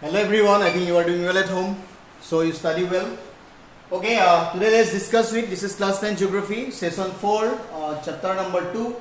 Hello everyone, I think you are doing well at home, so you study well. Okay, today let's discuss with, this is class 10 geography, session 4, chapter number 2,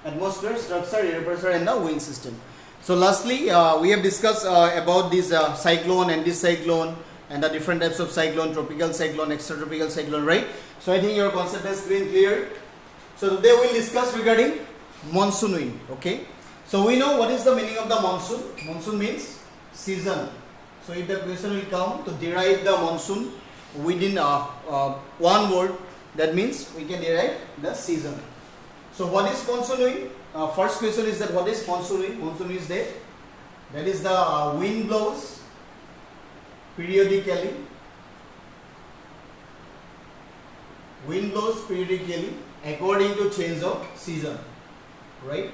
atmosphere, structure, air pressure and the wind system. So lastly, we have discussed about this cyclone, anticyclone and the different types of cyclone, tropical cyclone, extratropical cyclone, right? So I think your concept has been clear. So today we will discuss regarding monsoon wind, okay? So we know what is the meaning of the monsoon. Monsoon means season. So if the question will come to derive the monsoon within one word, that means we can derive the season. So what is monsoon wind? First question is that what is monsoon wind? Monsoon is that is the wind blows periodically. Wind blows periodically according to change of season, right?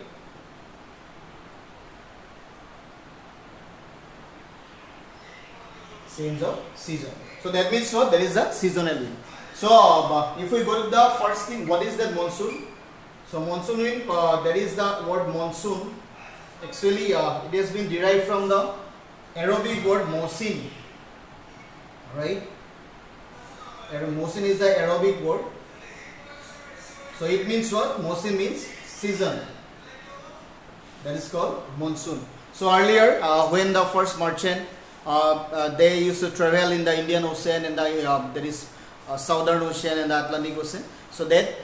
Change of season. So that means what? There is a seasonal wind. So if we go to the first thing, what is that monsoon? So monsoon wind, that is the word monsoon. Actually, it has been derived from the Arabic word mosin, right? Mosin is the Arabic word. So it means what? Mosin means season. That is called monsoon. So earlier, when the first merchant they used to travel in the Indian Ocean and there is Southern Ocean and the Atlantic Ocean. So that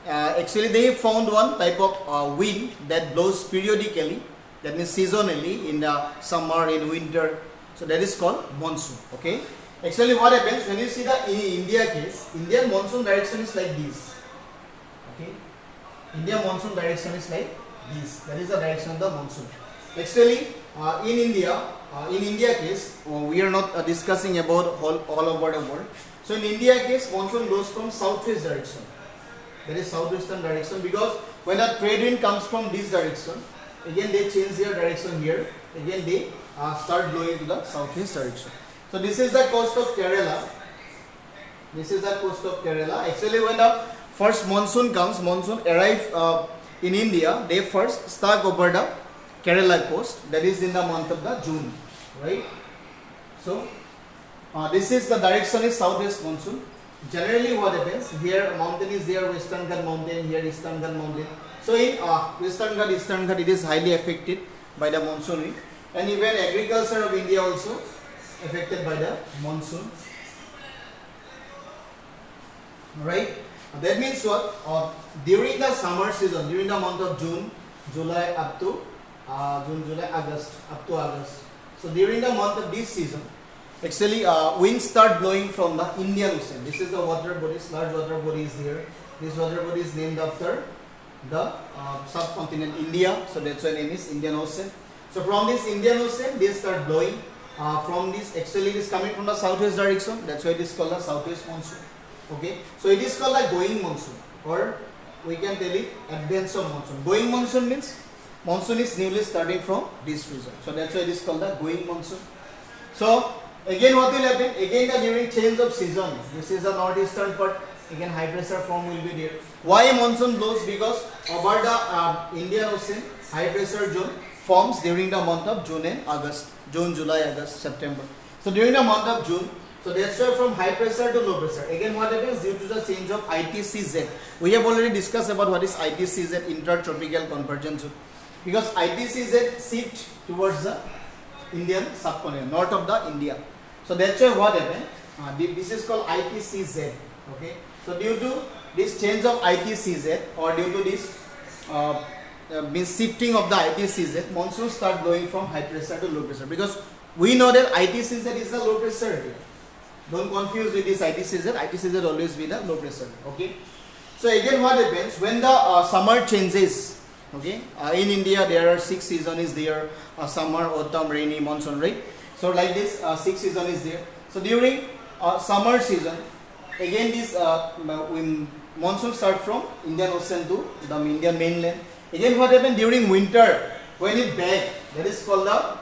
actually they found one type of wind that blows periodically, that means seasonally, in the summer, in winter. So that is called monsoon. Okay. Actually, what happens when you see the in India case, Indian monsoon direction is like this. Okay. Indian monsoon direction is like this. That is the direction of the monsoon. Actually, in India case, we are not discussing about all over the world. So in India case, monsoon blows from southwest direction. That is southwestern direction, because when a trade wind comes from this direction, again they change their direction here. Again they start blowing to the southwest direction. So this is the coast of Kerala. This is the coast of Kerala. Actually, when the first monsoon comes, monsoon arrive in India, they first start over the Kerala coast, that is in the month of the June, right? So this is the direction is southwest monsoon. Generally what happens, here mountain is there, Western Ghat mountain, here Eastern Ghat mountain. So in Western Ghat, Eastern Ghat, it is highly affected by the monsoon wind, and even agriculture of India also affected by the monsoon, right? That means what? During the summer season, during the month of June, July up to August, up to August. So during the month of this season, actually winds start blowing from the Indian Ocean. This is the water bodies, large water body is here. This water body is named after the subcontinent India. So that's why name is Indian Ocean. So from this Indian Ocean, they start blowing. From this, actually it is coming from the southwest direction. That's why it is called the southwest monsoon. Okay. So it is called like going monsoon, or we can tell it advance of monsoon. Going monsoon means monsoon is newly starting from this region. So that's why it is called the going monsoon. So again what will happen? Again during change of season, this is the northeastern part, again high pressure form will be there. Why monsoon blows? Because over the Indian Ocean, high pressure zone forms during the month of June and August. June, July, August, September. So during the month of June, so that's why from high pressure to low pressure. Again what happens? Due to the change of ITCZ. We have already discussed about what is ITCZ, intertropical convergence zone. Because ITCZ shift towards the Indian subcontinent, north of the India. So that's why what happened? This is called ITCZ. Okay. So due to this change of ITCZ, or due to this means shifting of the ITCZ, monsoon start blowing from high pressure to low pressure. Because we know that ITCZ is the low pressure area. Don't confuse with this ITCZ. ITCZ always be the low pressure. Okay. So again what happens when the summer changes? Okay, in India there are 6 seasons is there, summer, autumn, rainy, monsoon, right? So like this 6 season is there. So during summer season, again this monsoon start from Indian Ocean to the Indian mainland. Again what happens during winter, when it back, that is called the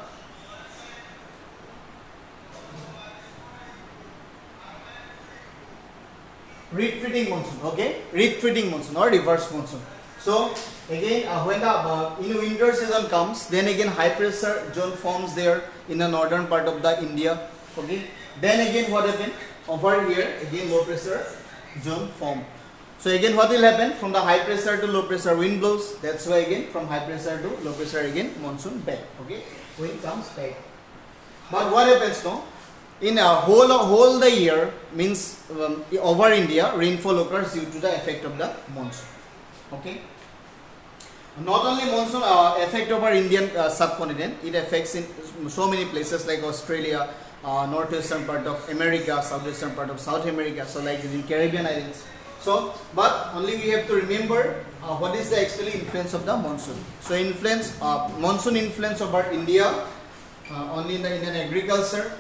retreating monsoon. Okay, retreating monsoon or reverse monsoon. So again, when the in winter season comes, then again high pressure zone forms there in the northern part of the India. Okay. Then again what happen? Over here again low pressure zone form. So again what will happen? From the high pressure to low pressure wind blows. That's why again from high pressure to low pressure again monsoon back. Okay. Wind comes back. But what happens now? In a whole the year means over India rainfall occurs due to the effect of the monsoon. Okay. Not only monsoon effect over Indian subcontinent, it affects in so many places like Australia, northwestern part of America, southwestern part of South America, so like in Caribbean islands. So, but only we have to remember what is the actually influence of the monsoon. So, monsoon influence over India, only in the Indian agriculture,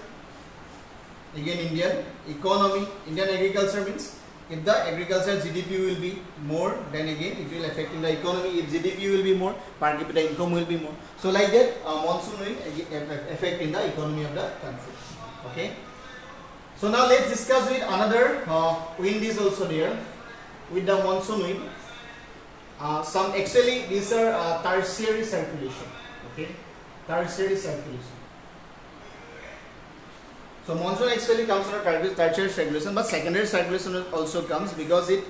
again Indian economy. Indian agriculture means if the agriculture GDP will be more, then again it will affect in the economy. If GDP will be more, per capita income will be more. So like that, monsoon will affect in the economy of the country. Okay. So now let's discuss with another wind is also there with the monsoon wind. Some actually these are tertiary circulation. Okay, tertiary circulation. So monsoon actually comes under tertiary circulation, but secondary circulation also comes because it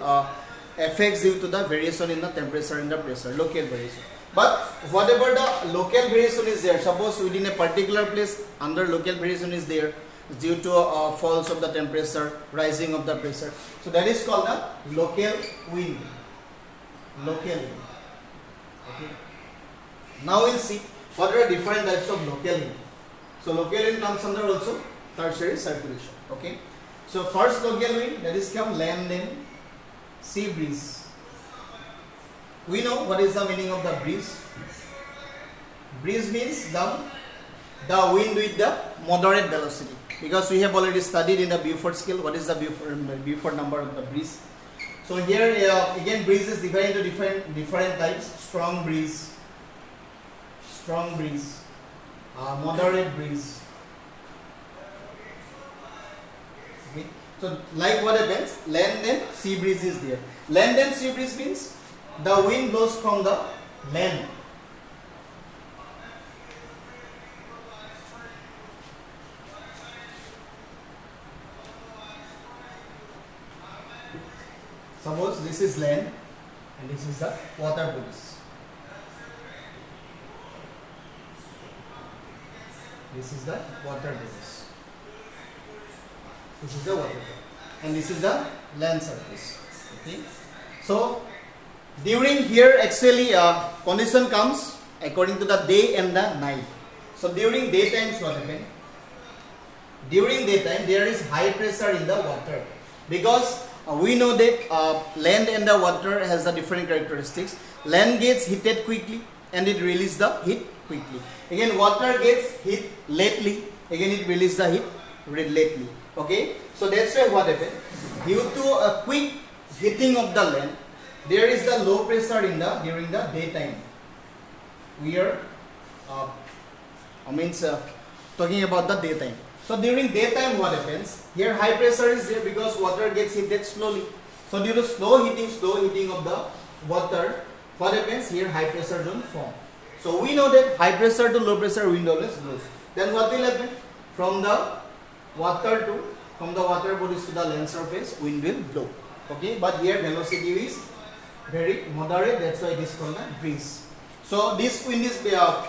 affects due to the variation in the temperature and the pressure, local variation. But whatever the local variation is there, suppose within a particular place under local variation is there due to falls of the temperature, rising of the pressure. So that is called the local wind. Local wind. Okay. Now we'll see what are different types of local wind. So local wind comes under also tertiary circulation. Okay. So first local wind, that is come land wind, sea breeze. We know what is the meaning of the breeze. Breeze means the wind with the moderate velocity. Because we have already studied in the Beaufort scale what is the Beaufort number of the breeze. So here again breeze is divided into different types: strong breeze, moderate breeze. Okay. So like what happens, land and sea breeze is there. Land and sea breeze means the wind blows from the land. Suppose this is land and this is the water bodies. This is the water bodies. This is the water body. And this is the land surface. Okay. So during here actually condition comes according to the day and the night. So during daytime what happens? During daytime there is high pressure in the water because we know that land and the water has the different characteristics. Land gets heated quickly and it releases the heat quickly. Again water gets heat lately, again it releases the heat lately. Okay, so that's why what happens, due to a quick heating of the land, there is the low pressure in the during the daytime. We are talking about the daytime. So during daytime what happens, here high pressure is there because water gets heated slowly. So due to slow heating of the water, what happens, here high pressure zone form. So we know that high pressure to low pressure wind always blows. Then what will happen, from the water bodies to the land surface, wind will blow. Okay, but here velocity is very moderate, that's why it is called a breeze. So this wind is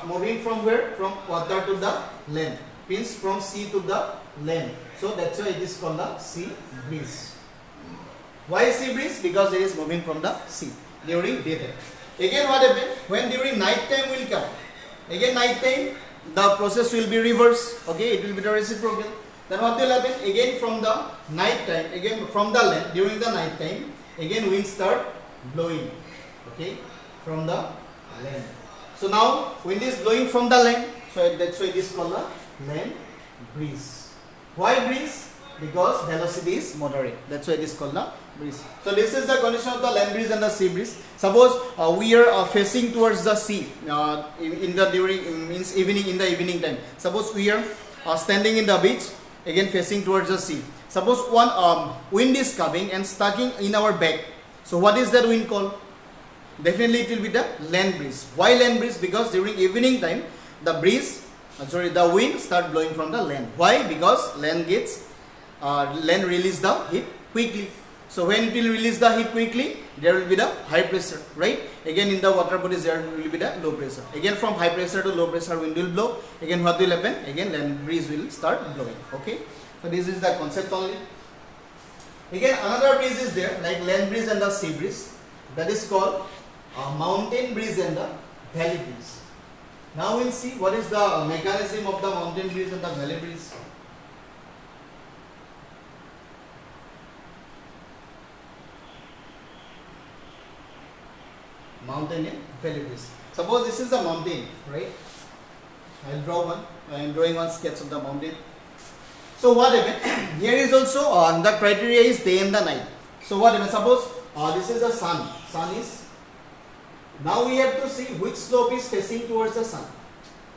moving from where? From water to the land, means from sea to the land. So that's why it is called the sea breeze. Why sea breeze? Because it is moving from the sea during daytime. Again what happens, when during night time will come, again night time the process will be reversed. Okay, it will be the reciprocal. Then what will happen, again from the night time, again from the land during the night time, again wind start blowing. Okay, from the land. So now wind is blowing from the land, so that's why it is called the land breeze. Why breeze? Because velocity is moderate, that's why it is called the breeze. So this is the condition of the land breeze and the sea breeze. Suppose we are facing towards the sea in the evening time. Suppose we are standing in the beach, again facing towards the sea. Suppose one wind is coming and stuck in our back. So what is that wind called? Definitely it will be the land breeze. Why land breeze? Because during evening time the the wind start blowing from the land. Why? Because land release the heat quickly. So when it will release the heat quickly, there will be the high pressure, right? Again in the water bodies there will be the low pressure. Again from high pressure to low pressure wind will blow. Again what will happen? Again land breeze will start blowing. Okay. So this is the concept only. Again another breeze is there, like land breeze and the sea breeze. That is called mountain breeze and the valley breeze. Now we'll see what is the mechanism of the mountain breeze and the valley breeze. Mountain and valley breeze. Suppose this is a mountain, right? I'll draw one. I am drawing one sketch of the mountain. So what happens? Here is also the criteria is day and the night. So what happens? Suppose this is the sun. Sun is. Now we have to see which slope is facing towards the sun.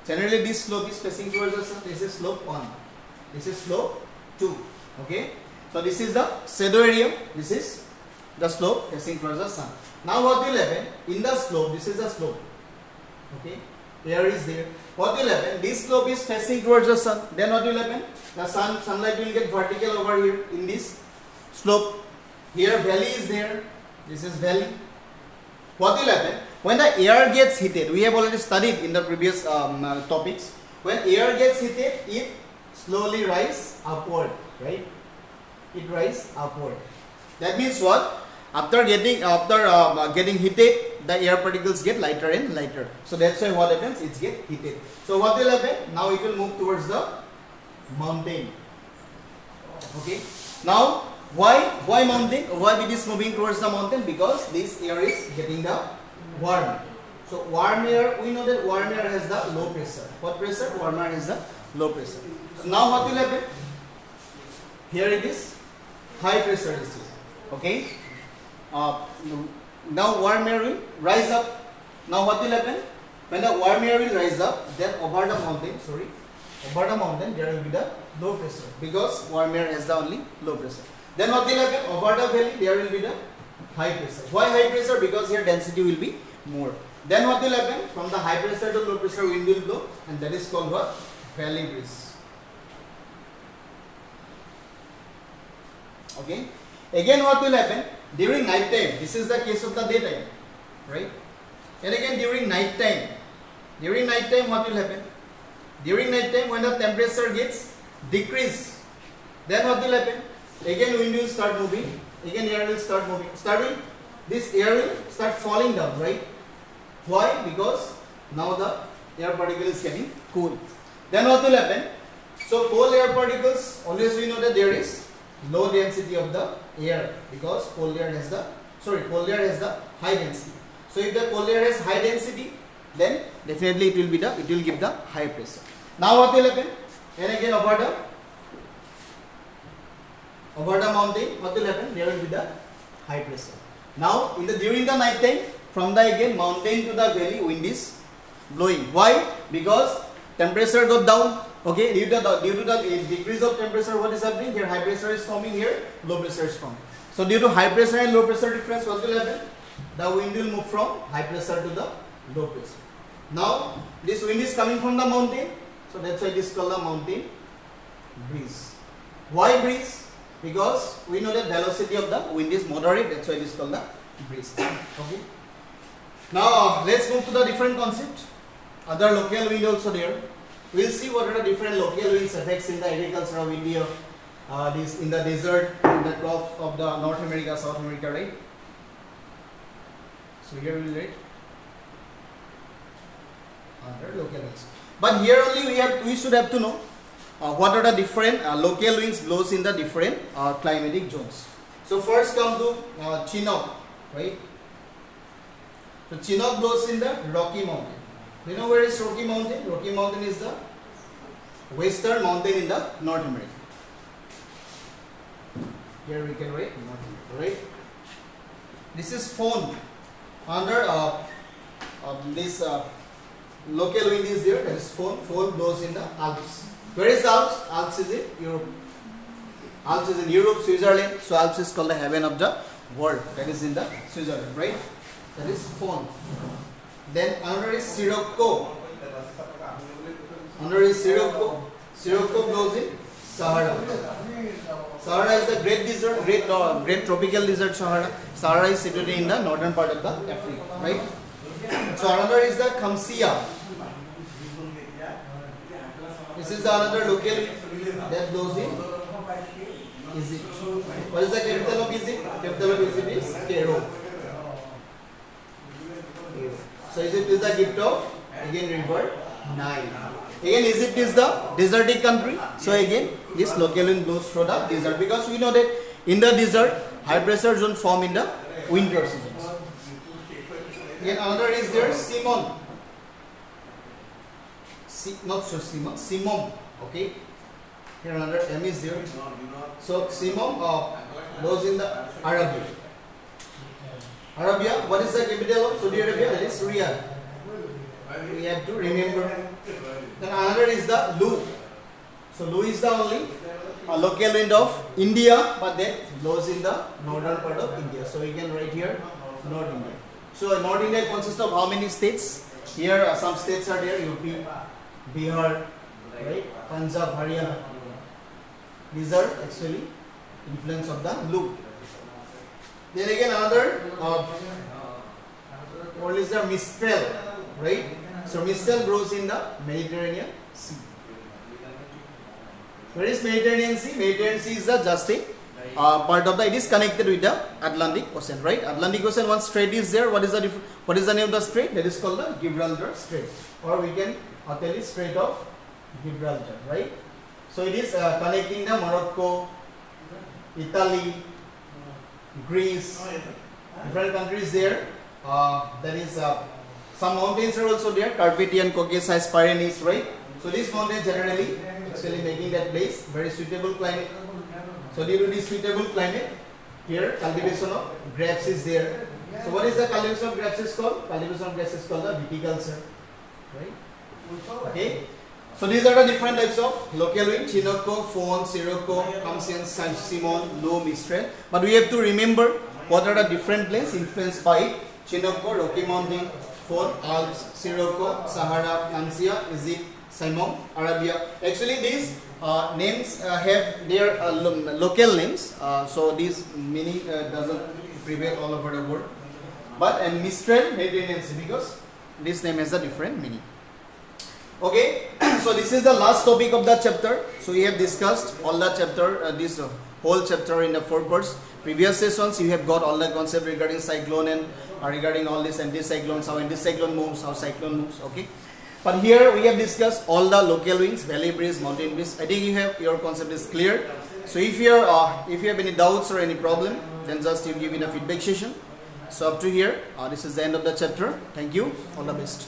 Generally this slope is facing towards the sun. This is slope 1. This is slope 2. Okay. So this is the shadow area. This is the slope facing towards the sun. Now what will happen? In the slope, this is the slope. Okay. Air is there. What will happen? This slope is facing towards the sun. Then what will happen? The sunlight will get vertical over here in this slope. Here valley is there. This is valley. What will happen? When the air gets heated, we have already studied in the previous topics. When air gets heated, it slowly rises upward, right? It rises upward. That means what? After getting heated, the air particles get lighter and lighter. So that's why what happens? It gets heated. So what will happen? Now it will move towards the mountain. Okay. Now why mountain? Why it is moving towards the mountain? Because this air is getting the warm. So warm air, we know that warm air has the low pressure. What pressure? Warm air has the low pressure. So now what will happen? Here it is high pressure is here. Okay. Now warm air will rise up. Now what will happen? When the warm air will rise up, then over the mountain there will be the low pressure, because warm air has the only low pressure. Then what will happen? Over the valley there will be the high pressure. Why high pressure? Because here density will be more. Then what will happen? From the high pressure to low pressure wind will blow, and that is called what? Valley breeze. Okay. Again what will happen? During night time, this is the case of the daytime, right? And again during night time what will happen? During night time when the temperature gets decreased, then what will happen? Again wind will start moving, again air will start moving. This air will start falling down, right? Why? Because now the air particle is getting cool. Then what will happen? So cold air particles, always we know that there is low density of the air, because cold air has the high density. So if the cold air has high density, then definitely it will give the high pressure. Now what will happen? And again over the mountain, what will happen? There will be the high pressure. Now during the night time, from the again mountain to the valley, wind is blowing. Why? Because temperature goes down. Okay, due to the decrease of temperature, what is happening? Here high pressure is forming, here low pressure is forming. So due to high pressure and low pressure difference, what will happen? The wind will move from high pressure to the low pressure. Now this wind is coming from the mountain, so that's why it is called the mountain breeze. Why breeze? Because we know that velocity of the wind is moderate, that's why it is called the breeze. Okay. Now let's move to the different concept. Other local wind also there. We'll see what are the different local winds effects in the agriculture of India, this in the desert, in the crops of the North America, South America, right? So here we'll write other local winds. But here only we should have to know what are the different local winds blows in the different climatic zones. So first come to Chinook, right? So Chinook blows in the Rocky Mountain. You know where is Rocky Mountain? Rocky Mountain is the western mountain in the North America. Here we can write North America, right? This is Fohn. Under this local wind is there. That is Fohn. Fohn blows in the Alps. Where is Alps? Alps is in Europe. Alps is in Europe, Switzerland. So Alps is called the heaven of the world. That is in the Switzerland, right? that is phone. Then another is Sirocco. Another is Sirocco. Sirocco blows in Sahara. Sahara is the great desert, great tropical desert Sahara. Sahara is situated in the northern part of the Africa, right? So another is the Khamsia. This is the another local that blows in Egypt. What is the capital of Egypt? Capital of Egypt is Cairo. So Egypt is the gift of again river Nile. Again Egypt is the desertic country. So again this local wind blows through the desert, because we know that in the desert high pressure zone form in the winter seasons. Again another is there Simon. Not so Simon, Simon. Okay. Here another M is there. So Simon blows in the Arabia. Arabia, what is the capital of Saudi Arabia? That is Riyadh. We have to remember. Then another is the Lu. So Lu is the only local wind of India, but that blows in the northern part of India. So we can write here North India. So North India consists of how many states? Here some states are there: UP, Bihar, right? Punjab, Haryana. These are actually influence of the Lu. Then again another what is the Mistral, right? So Mistral blows in the Mediterranean Sea. Where is Mediterranean Sea? Mediterranean Sea is the just a part of the, it is connected with the Atlantic Ocean, right? Atlantic Ocean, one strait is there. What is the name of the strait? That is called the Gibraltar Strait, or we can tell it Strait of Gibraltar, right? So it is connecting the Morocco, Italy, Greece, different countries there. That is some mountains are also there, Carpathian, Caucasus, Pyrenees, right? So these mountains generally actually making that place very suitable climate. So due to this suitable climate, here cultivation of grapes is there. So what is the cultivation of grapes is called? Cultivation of grapes is called the viticulture, right? Okay. So these are the different types of local wind: Chinook, Fohn, Sirocco, Khamsian, Simon, Lu, Mistral. But we have to remember what are the different places influenced by Chinook, Rocky Mountain, Fohn, Alps, Sirocco, Sahara, Khamsia, Egypt, Simon, Arabia. Actually these names have their local names. So this meaning doesn't prevail all over the world. But and Mistral, Mediterranean Sea, because this name has a different meaning. Okay, so this is the last topic of the chapter. So we have discussed all the chapter, this whole chapter in the 4 parts. Previous sessions you have got all the concept regarding cyclone and regarding all this anticyclones, how anticyclone moves, how cyclone moves. Okay, but here we have discussed all the local winds, valley breeze, mountain breeze. I think you have your concept is clear. So if you have any doubts or any problem, then just you give in a feedback session. So up to here, this is the end of the chapter. Thank you. All the best.